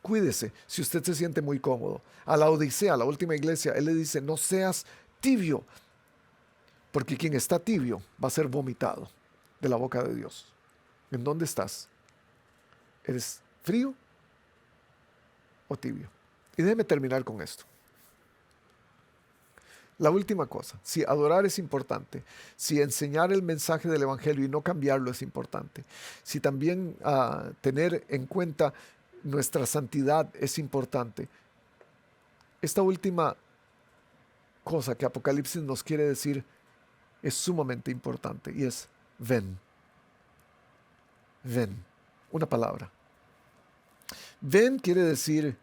Cuídese si usted se siente muy cómodo. A la Odisea, la última iglesia, él le dice: no seas tibio, porque quien está tibio va a ser vomitado de la boca de Dios. ¿En dónde estás? ¿Eres frío o tibio? Y déjeme terminar con esto. La última cosa: si adorar es importante, si enseñar el mensaje del evangelio y no cambiarlo es importante, si también tener en cuenta nuestra santidad es importante, esta última cosa que Apocalipsis nos quiere decir es sumamente importante, y es: ven, ven. una palabra. Ven quiere decir,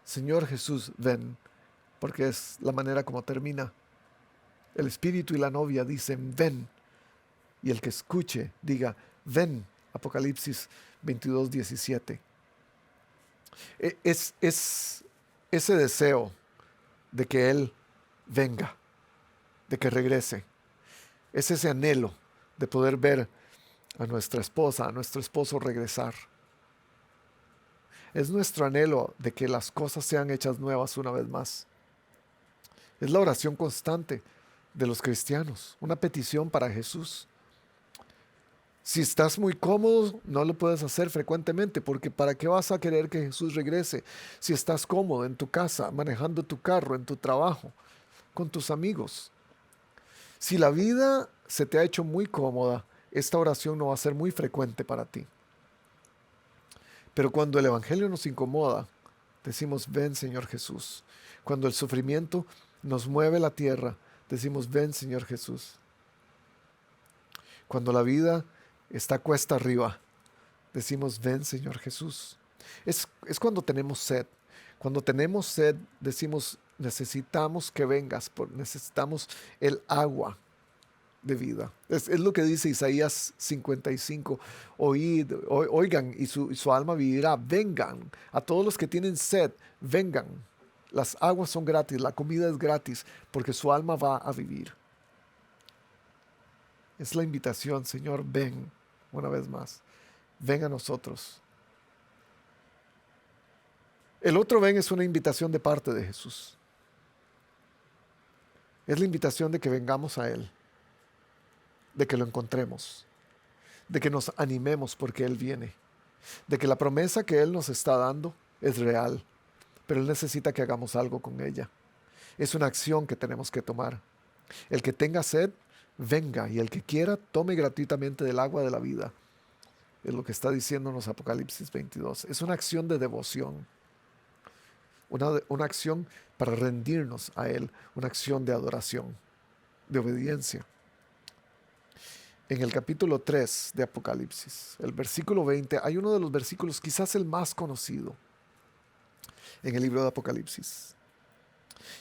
Señor Jesús, ven, porque es la manera como termina. El espíritu y la novia dicen, ven. Y el que escuche diga, ven. Apocalipsis 22:17. Es ese deseo de que Él venga, de que regrese. Es ese anhelo de poder ver a nuestra esposa, a nuestro esposo regresar. Es nuestro anhelo de que las cosas sean hechas nuevas una vez más. Es la oración constante de los cristianos, una petición para Jesús. Si estás muy cómodo, no lo puedes hacer frecuentemente, porque ¿para qué vas a querer que Jesús regrese si estás cómodo en tu casa, manejando tu carro, en tu trabajo, con tus amigos? Si la vida se te ha hecho muy cómoda, esta oración no va a ser muy frecuente para ti. Pero cuando el Evangelio nos incomoda, decimos, ven Señor Jesús. Cuando el sufrimiento nos mueve la tierra, decimos, ven Señor Jesús. Cuando la vida está cuesta arriba, decimos, ven Señor Jesús. Es cuando tenemos sed. Cuando tenemos sed, decimos, necesitamos que vengas, necesitamos el agua de vida. Es lo que dice Isaías 55. Oigan, y su alma vivirá. Vengan, a todos los que tienen sed, vengan. Las aguas son gratis, la comida es gratis, porque su alma va a vivir. Es la invitación, Señor, ven una vez más. Ven a nosotros. El otro ven es una invitación de parte de Jesús. Es la invitación de que vengamos a Él, de que lo encontremos, de que nos animemos porque Él viene, de que la promesa que Él nos está dando es real, pero Él necesita que hagamos algo con ella. Es una acción que tenemos que tomar. El que tenga sed, venga, y el que quiera, tome gratuitamente del agua de la vida. Es lo que está diciéndonos Apocalipsis 22. Es una acción de devoción, una acción para rendirnos a Él, una acción de adoración, de obediencia. En el capítulo 3 de Apocalipsis, el versículo 20, hay uno de los versículos, quizás el más conocido en el libro de Apocalipsis.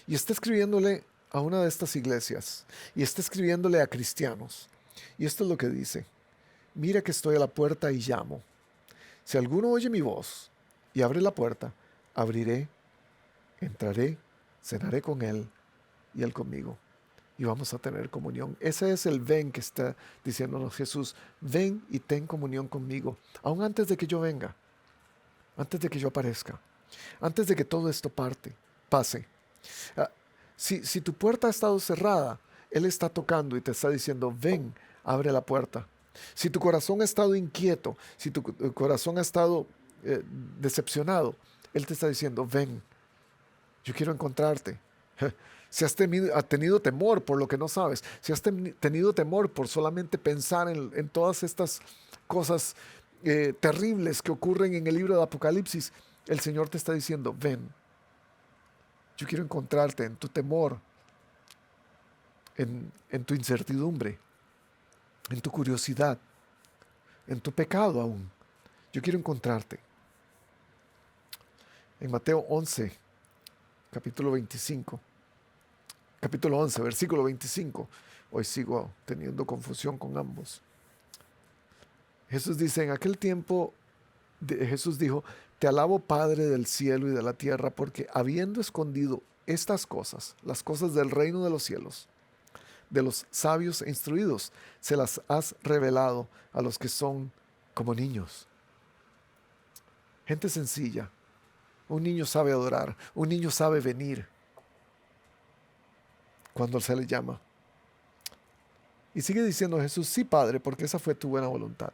Y está escribiéndole a una de estas iglesias, y está escribiéndole a cristianos. Y esto es lo que dice: mira que estoy a la puerta y llamo. Si alguno oye mi voz y abre la puerta, abriré, entraré, cenaré con él y él conmigo. Y vamos a tener comunión. Ese es el ven que está diciéndonos Jesús. Ven y ten comunión conmigo, aún antes de que yo venga, antes de que yo aparezca, antes de que todo esto pase. Si tu puerta ha estado cerrada, Él está tocando y te está diciendo, ven, abre la puerta. Si tu corazón ha estado inquieto, si tu corazón ha estado decepcionado, Él te está diciendo, ven, yo quiero encontrarte. Si has tenido temor por lo que no sabes, si has tenido temor por solamente pensar en todas estas cosas terribles que ocurren en el libro de Apocalipsis, el Señor te está diciendo, ven, yo quiero encontrarte en tu temor, en tu incertidumbre, en tu curiosidad, en tu pecado aún. Yo quiero encontrarte. En Mateo 11, capítulo 11, versículo 25. Hoy sigo teniendo confusión con ambos. Jesús dice, en aquel tiempo, Jesús dijo, te alabo Padre del cielo y de la tierra, porque habiendo escondido estas cosas, las cosas del reino de los cielos, de los sabios e instruidos, se las has revelado a los que son como niños. Gente sencilla. Un niño sabe adorar, un niño sabe venir cuando se le llama. Y sigue diciendo Jesús, sí, Padre, porque esa fue tu buena voluntad.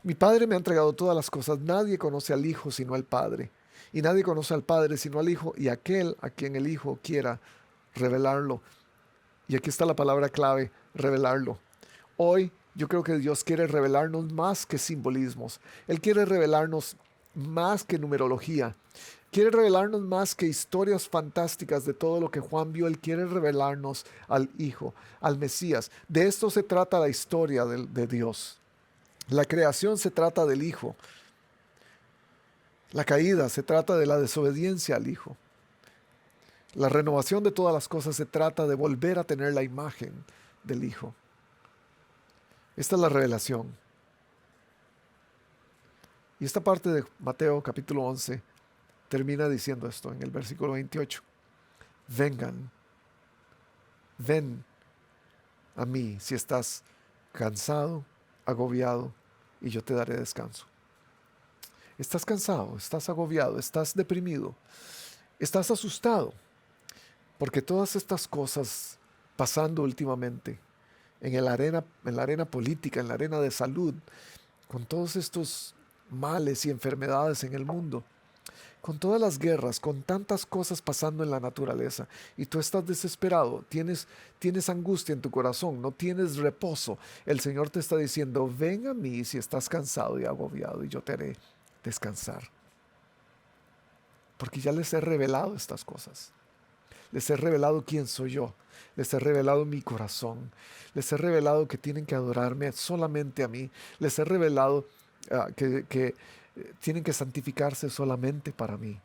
Mi Padre me ha entregado todas las cosas. Nadie conoce al Hijo sino al Padre. Y nadie conoce al Padre sino al Hijo y aquel a quien el Hijo quiera revelarlo. Y aquí está la palabra clave, revelarlo. Hoy yo creo que Dios quiere revelarnos más que simbolismos. Él quiere revelarnos más que numerología. Quiere revelarnos más que historias fantásticas de todo lo que Juan vio. Él quiere revelarnos al Hijo, al Mesías. De esto se trata la historia de Dios. La creación se trata del Hijo. La caída se trata de la desobediencia al Hijo. La renovación de todas las cosas se trata de volver a tener la imagen del Hijo. Esta es la revelación. Y esta parte de Mateo capítulo 11 termina diciendo esto en el versículo 28. Vengan, ven a mí si estás cansado, agobiado, y yo te daré descanso. Estás cansado, estás agobiado, estás deprimido, estás asustado, porque todas estas cosas pasando últimamente en la arena política, en la arena de salud, con todos estos males y enfermedades en el mundo, con todas las guerras, con tantas cosas pasando en la naturaleza, y tú estás desesperado, tienes angustia en tu corazón, no tienes reposo, el Señor te está diciendo, ven a mí si estás cansado y agobiado, y yo te haré descansar. Porque ya les he revelado estas cosas. Les he revelado quién soy yo. Les he revelado mi corazón. Les he revelado que tienen que adorarme solamente a mí. Les he revelado que tienen que santificarse solamente para mí.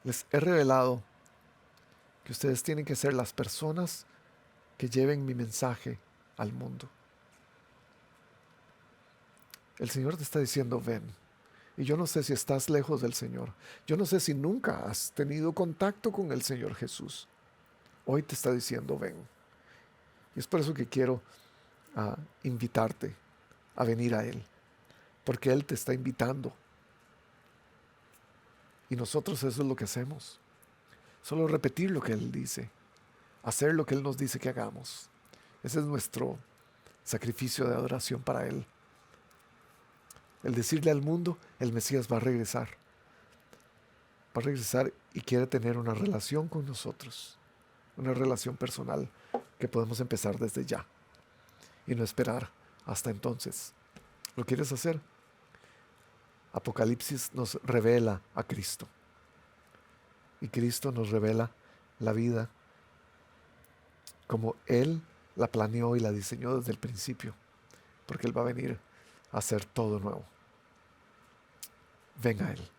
Les he revelado que ustedes tienen que ser las personas que lleven mi mensaje al mundo. El Señor te está diciendo, ven. Y yo no sé si estás lejos del Señor. Yo no sé si nunca has tenido contacto con el Señor Jesús. Hoy te está diciendo, ven. Y es por eso que quiero invitarte a venir a Él. Porque Él te está invitando. Y nosotros eso es lo que hacemos. Solo repetir lo que Él dice. Hacer lo que Él nos dice que hagamos. Ese es nuestro sacrificio de adoración para Él. El decirle al mundo, el Mesías va a regresar. Va a regresar y quiere tener una relación con nosotros. Una relación personal que podemos empezar desde ya. Y no esperar hasta entonces. ¿Lo quieres hacer? Apocalipsis nos revela a Cristo. Y Cristo nos revela la vida como Él la planeó y la diseñó desde el principio. Porque Él va a venir a hacer todo nuevo. Ven a Él.